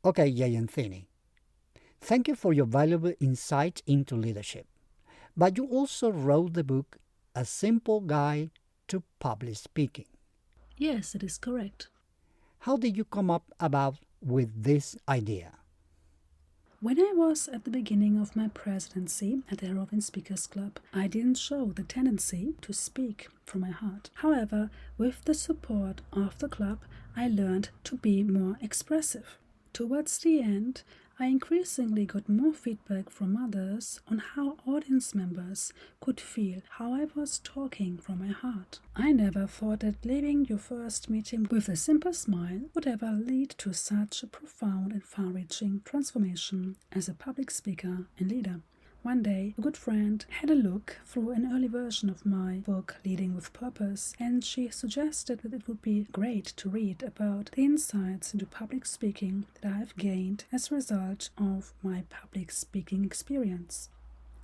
Okay, Jayanthini, thank you for your valuable insight into leadership. But you also wrote the book A Simple Guide to Public Speaking. Yes, it is correct. How did you come up about with this idea? When I was at the beginning of my presidency at the Harrovian Speakers Club, I didn't show the tendency to speak from my heart. However, with the support of the club, I learned to be more expressive. Towards the end, I increasingly got more feedback from others on how audience members could feel how I was talking from my heart. I never thought that leaving your first meeting with a simple smile would ever lead to such a profound and far-reaching transformation as a public speaker and leader. One day, a good friend had a look through an early version of my book, Leading with Purpose, and she suggested that it would be great to read about the insights into public speaking that I have gained as a result of my public speaking experience.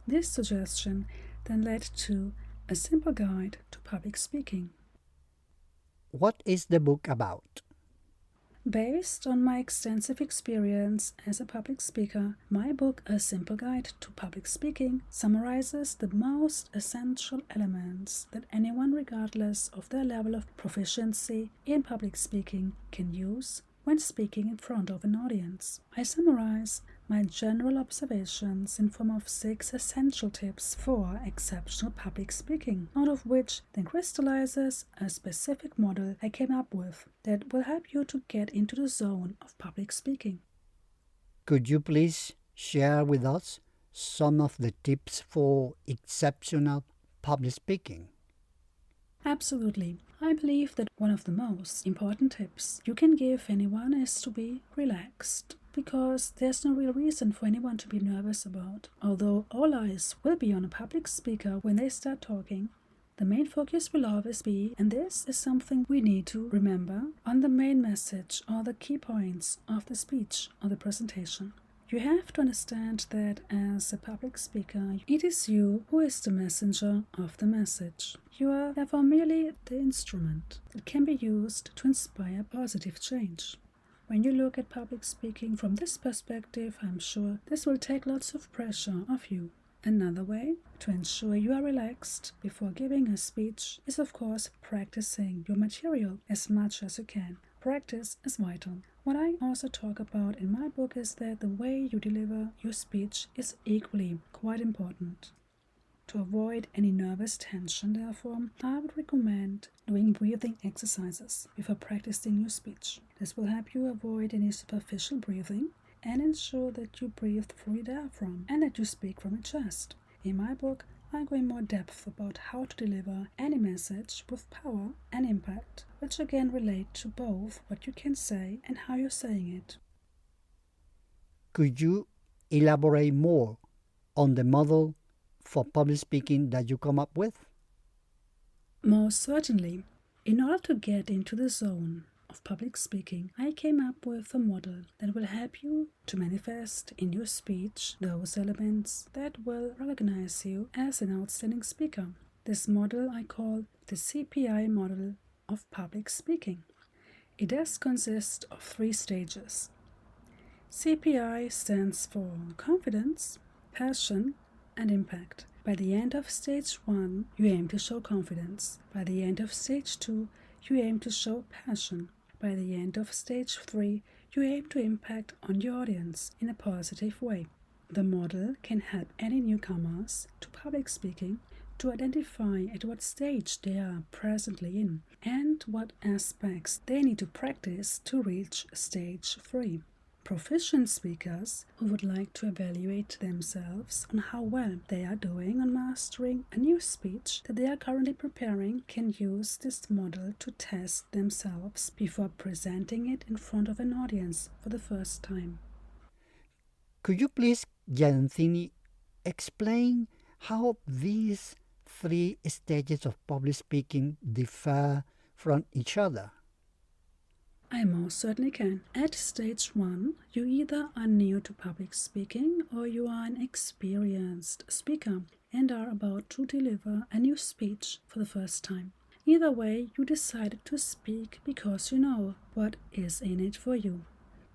This suggestion then led to A Simple Guide to Public Speaking. What is the book about? Based on my extensive experience as a public speaker, my book, A Simple Guide to Public Speaking, summarizes the most essential elements that anyone, regardless of their level of proficiency in public speaking, can use when speaking in front of an audience. I summarize my general observations in form of 6 essential tips for exceptional public speaking, out of which then crystallizes a specific model I came up with that will help you to get into the zone of public speaking. Could you please share with us some of the tips for exceptional public speaking? Absolutely. I believe that one of the most important tips you can give anyone is to be relaxed, because there's no real reason for anyone to be nervous about. Although all eyes will be on a public speaker when they start talking, the main focus will always be, and this is something we need to remember, on the main message or the key points of the speech or the presentation. You have to understand that as a public speaker, it is you who is the messenger of the message. You are therefore merely the instrument that can be used to inspire positive change. When you look at public speaking from this perspective, I'm sure this will take lots of pressure off you. Another way to ensure you are relaxed before giving a speech is, of course, practicing your material as much as you can. Practice is vital. What I also talk about in my book is that the way you deliver your speech is equally quite important. To avoid any nervous tension, therefore, I would recommend doing breathing exercises before practicing your speech. This will help you avoid any superficial breathing and ensure that you breathe through your diaphragm and that you speak from your chest. In my book, I go in more depth about how to deliver any message with power and impact, which again relate to both what you can say and how you're saying it. Could you elaborate more on the model for public speaking that you come up with? Most certainly. In order to get into the zone of public speaking, I came up with a model that will help you to manifest in your speech those elements that will recognize you as an outstanding speaker. This model I call the CPI model of public speaking. It does consist of 3 stages. CPI stands for confidence, passion, and impact. By the end of stage 1, you aim to show confidence. By the end of stage 2, you aim to show passion. By the end of stage 3, you aim to impact on your audience in a positive way. The model can help any newcomers to public speaking to identify at what stage they are presently in and what aspects they need to practice to reach stage 3. Proficient speakers who would like to evaluate themselves on how well they are doing on mastering a new speech that they are currently preparing can use this model to test themselves before presenting it in front of an audience for the first time. Could you please, Jayanthini, explain how these 3 stages of public speaking differ from each other? I most certainly can. At stage 1, you either are new to public speaking or you are an experienced speaker and are about to deliver a new speech for the first time. Either way, you decided to speak because you know what is in it for you.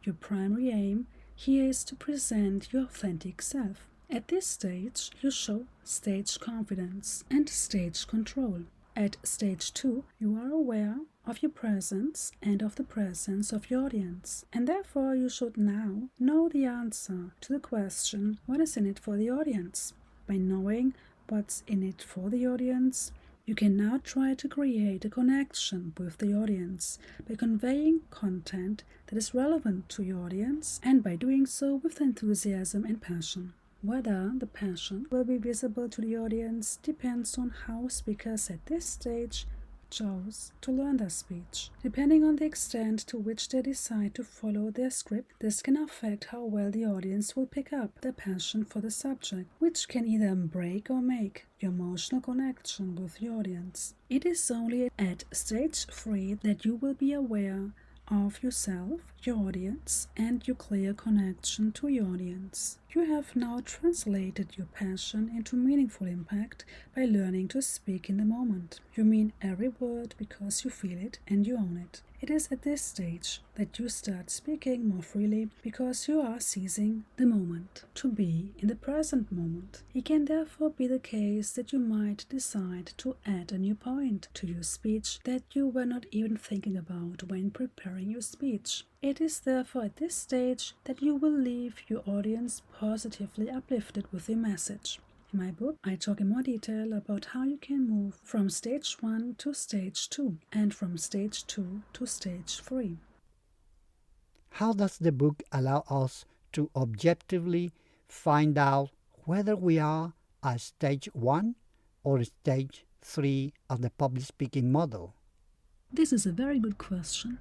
Your primary aim here is to present your authentic self. At this stage, you show stage confidence and stage control. At stage 2, you are aware of your presence and of the presence of your audience, and therefore you should now know the answer to the question, what is in it for the audience? By knowing what's in it for the audience, you can now try to create a connection with the audience by conveying content that is relevant to your audience, and by doing so with enthusiasm and passion. Whether the passion will be visible to the audience depends on how speakers at this stage chose to learn their speech. Depending on the extent to which they decide to follow their script, this can affect how well the audience will pick up their passion for the subject, which can either break or make your emotional connection with the audience. It is only at stage 3 that you will be aware of yourself, your audience, and your clear connection to your audience. You have now translated your passion into meaningful impact by learning to speak in the moment. You mean every word because you feel it and you own it. It is at this stage that you start speaking more freely because you are seizing the moment, to be in the present moment. It can therefore be the case that you might decide to add a new point to your speech that you were not even thinking about when preparing your speech. It is therefore at this stage that you will leave your audience positively uplifted with your message. In my book, I talk in more detail about how you can move from stage 1 to stage 2 and from stage 2 to stage 3. How does the book allow us to objectively find out whether we are at stage 1 or stage 3 of the public speaking model? This is a very good question.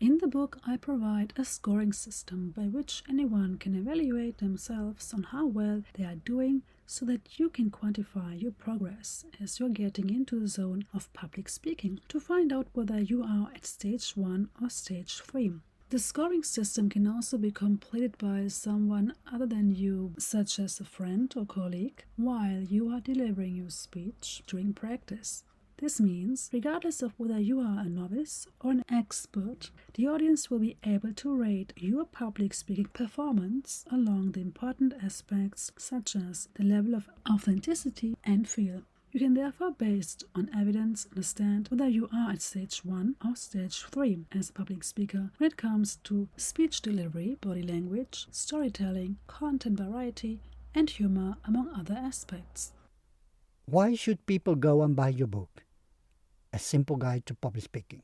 In the book, I provide a scoring system by which anyone can evaluate themselves on how well they are doing so that you can quantify your progress as you're getting into the zone of public speaking to find out whether you are at stage 1 or stage 3. The scoring system can also be completed by someone other than you, such as a friend or colleague, while you are delivering your speech during practice. This means, regardless of whether you are a novice or an expert, the audience will be able to rate your public speaking performance along the important aspects such as the level of authenticity and feel. You can therefore, based on evidence, understand whether you are at stage 1 or stage 3 as a public speaker when it comes to speech delivery, body language, storytelling, content variety, and humor, among other aspects. Why should people go and buy your book, A Simple Guide to Public Speaking?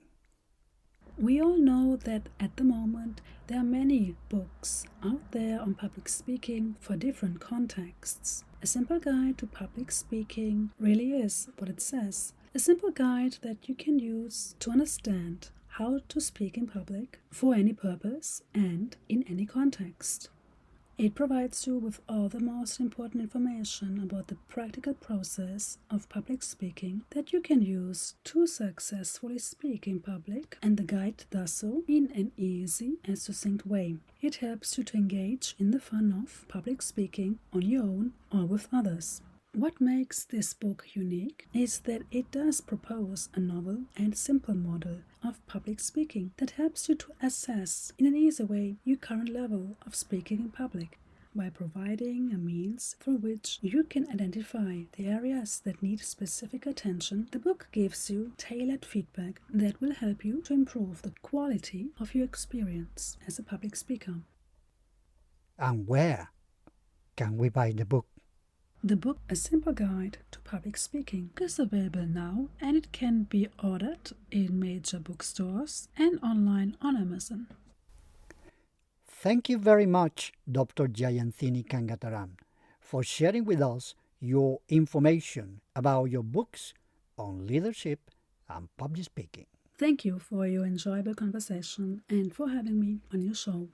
We all know that at the moment there are many books out there on public speaking for different contexts. A Simple Guide to Public Speaking really is what it says. A simple guide that you can use to understand how to speak in public for any purpose and in any context. It provides you with all the most important information about the practical process of public speaking that you can use to successfully speak in public, and the guide does so in an easy and succinct way. It helps you to engage in the fun of public speaking on your own or with others. What makes this book unique is that it does propose a novel and simple model of public speaking that helps you to assess in an easy way your current level of speaking in public by providing a means through which you can identify the areas that need specific attention. The book gives you tailored feedback that will help you to improve the quality of your experience as a public speaker. And where can we buy the book? The book A Simple Guide to Public Speaking is available now, and it can be ordered in major bookstores and online on Amazon. Thank you very much, Dr. Jayanthiny Kangatharan, for sharing with us your information about your books on leadership and public speaking. Thank you for your enjoyable conversation and for having me on your show.